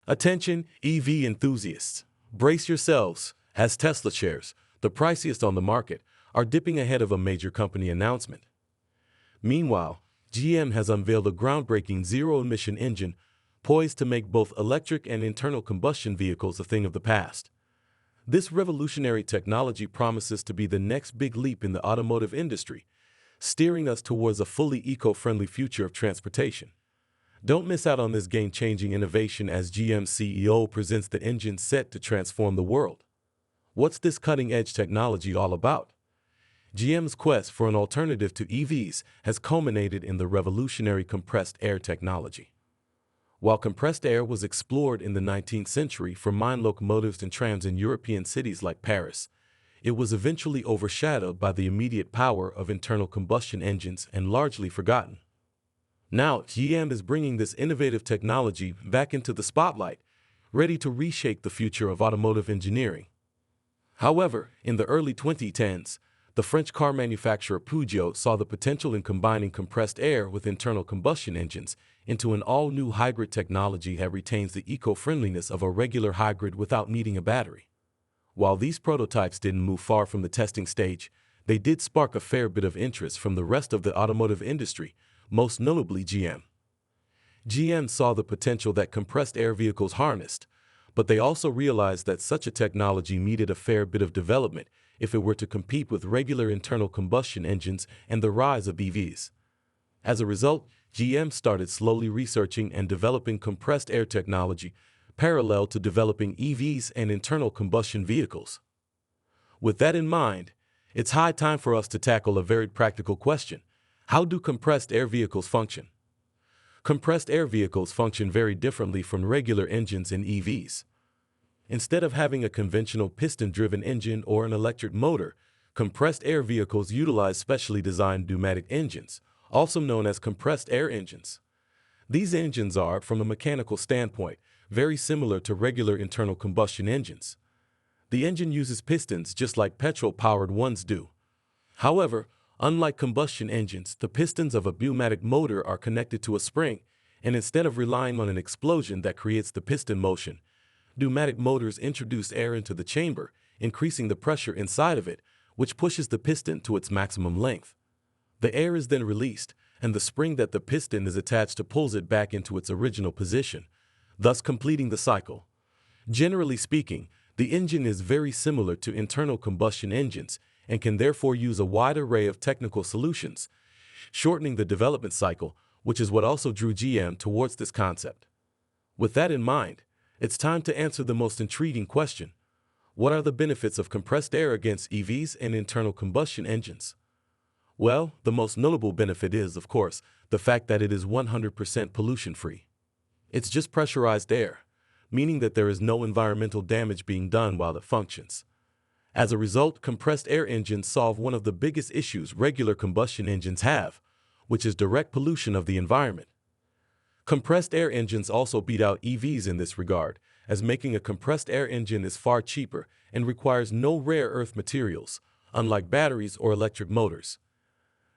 Attention, EV enthusiasts. Brace yourselves, as Tesla shares, the priciest on the market, are dipping ahead of a major company announcement. Meanwhile, GM has unveiled a groundbreaking zero-emission engine poised to make both electric and internal combustion vehicles a thing of the past. This revolutionary technology promises to be the next big leap in the automotive industry, steering us towards a fully eco-friendly future of transportation. Don't miss out on this game-changing innovation as GM CEO presents the engine set to transform the world. What's this cutting-edge technology all about? GM's quest for an alternative to EVs has culminated in the revolutionary compressed air technology. While compressed air was explored in the 19th century for mine locomotives and trams in European cities like Paris, it was eventually overshadowed by the immediate power of internal combustion engines and largely forgotten. Now, GM is bringing this innovative technology back into the spotlight, ready to reshape the future of automotive engineering. However, in the early 2010s, the French car manufacturer Peugeot saw the potential in combining compressed air with internal combustion engines into an all-new hybrid technology that retains the eco-friendliness of a regular hybrid without needing a battery. While these prototypes didn't move far from the testing stage, they did spark a fair bit of interest from the rest of the automotive industry, most notably GM. GM saw the potential that compressed air vehicles harnessed, but they also realized that such a technology needed a fair bit of development if it were to compete with regular internal combustion engines and the rise of EVs. As a result, GM started slowly researching and developing compressed air technology parallel to developing EVs and internal combustion vehicles. With that in mind, it's high time for us to tackle a very practical question. How do compressed air vehicles function? Compressed air vehicles function very differently from regular engines in EVs. Instead of having a conventional piston-driven engine or an electric motor, compressed air vehicles utilize specially designed pneumatic engines, also known as compressed air engines. These engines are, from a mechanical standpoint, very similar to regular internal combustion engines. The engine uses pistons just like petrol-powered ones do. However, unlike combustion engines, the pistons of a pneumatic motor are connected to a spring, and instead of relying on an explosion that creates the piston motion, pneumatic motors introduce air into the chamber, increasing the pressure inside of it, which pushes the piston to its maximum length. The air is then released, and the spring that the piston is attached to pulls it back into its original position, thus completing the cycle. Generally speaking, the engine is very similar to internal combustion engines and can therefore use a wide array of technical solutions, shortening the development cycle, which is what also drew GM towards this concept. With that in mind, it's time to answer the most intriguing question. What are the benefits of compressed air against EVs and internal combustion engines? Well, the most notable benefit is, of course, the fact that it is 100% pollution-free. It's just pressurized air, meaning that there is no environmental damage being done while it functions. As a result, compressed air engines solve one of the biggest issues regular combustion engines have, which is direct pollution of the environment. Compressed air engines also beat out EVs in this regard, as making a compressed air engine is far cheaper and requires no rare earth materials, unlike batteries or electric motors.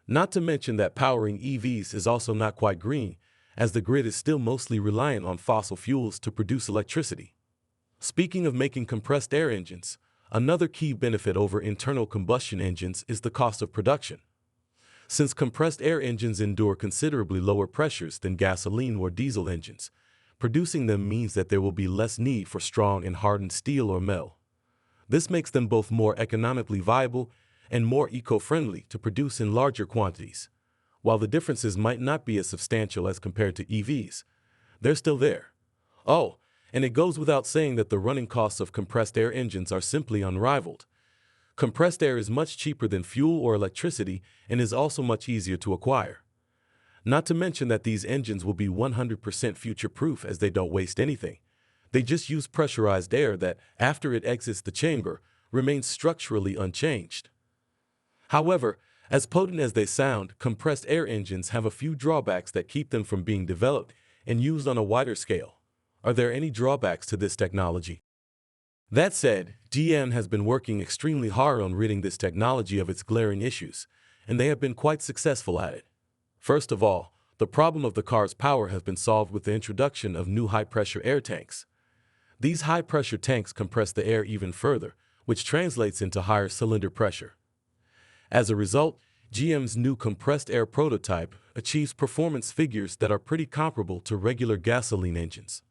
Not to mention that powering EVs is also not quite green, as the grid is still mostly reliant on fossil fuels to produce electricity. Speaking of making compressed air engines, another key benefit over internal combustion engines is the cost of production. Since compressed air engines endure considerably lower pressures than gasoline or diesel engines, producing them means that there will be less need for strong and hardened steel or metal. This makes them both more economically viable and more eco-friendly to produce in larger quantities. While the differences might not be as substantial as compared to EVs, they're still there. Oh, and it goes without saying that the running costs of compressed air engines are simply unrivaled. Compressed air is much cheaper than fuel or electricity and is also much easier to acquire. Not to mention that these engines will be 100% future-proof as they don't waste anything. They just use pressurized air that, after it exits the chamber, remains structurally unchanged. However, as potent as they sound, compressed air engines have a few drawbacks that keep them from being developed and used on a wider scale. Are there any drawbacks to this technology? That said, GM has been working extremely hard on ridding this technology of its glaring issues, and they have been quite successful at it. First of all, the problem of the car's power has been solved with the introduction of new high-pressure air tanks. These high-pressure tanks compress the air even further, which translates into higher cylinder pressure. As a result, GM's new compressed air prototype achieves performance figures that are pretty comparable to regular gasoline engines.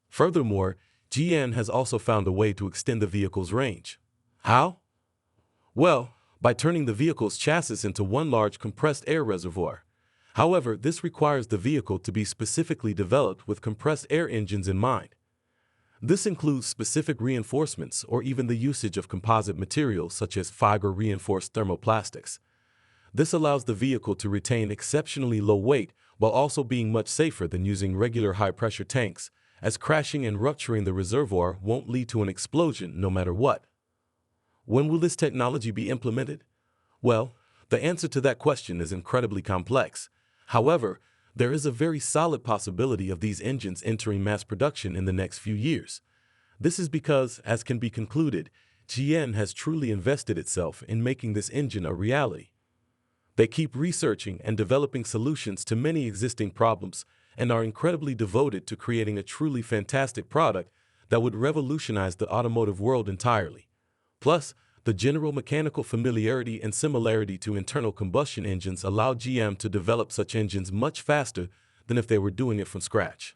Furthermore, GM has also found a way to extend the vehicle's range. How? Well, by turning the vehicle's chassis into one large compressed air reservoir. However, this requires the vehicle to be specifically developed with compressed air engines in mind. This includes specific reinforcements or even the usage of composite materials such as fiber-reinforced thermoplastics. This allows the vehicle to retain exceptionally low weight while also being much safer than using regular high-pressure tanks, as crashing and rupturing the reservoir won't lead to an explosion no matter what. When will this technology be implemented? Well, the answer to that question is incredibly complex. However, there is a very solid possibility of these engines entering mass production in the next few years. This is because, as can be concluded, GM has truly invested itself in making this engine a reality. They keep researching and developing solutions to many existing problems and are incredibly devoted to creating a truly fantastic product that would revolutionize the automotive world entirely. Plus, the general mechanical familiarity and similarity to internal combustion engines allow GM to develop such engines much faster than if they were doing it from scratch.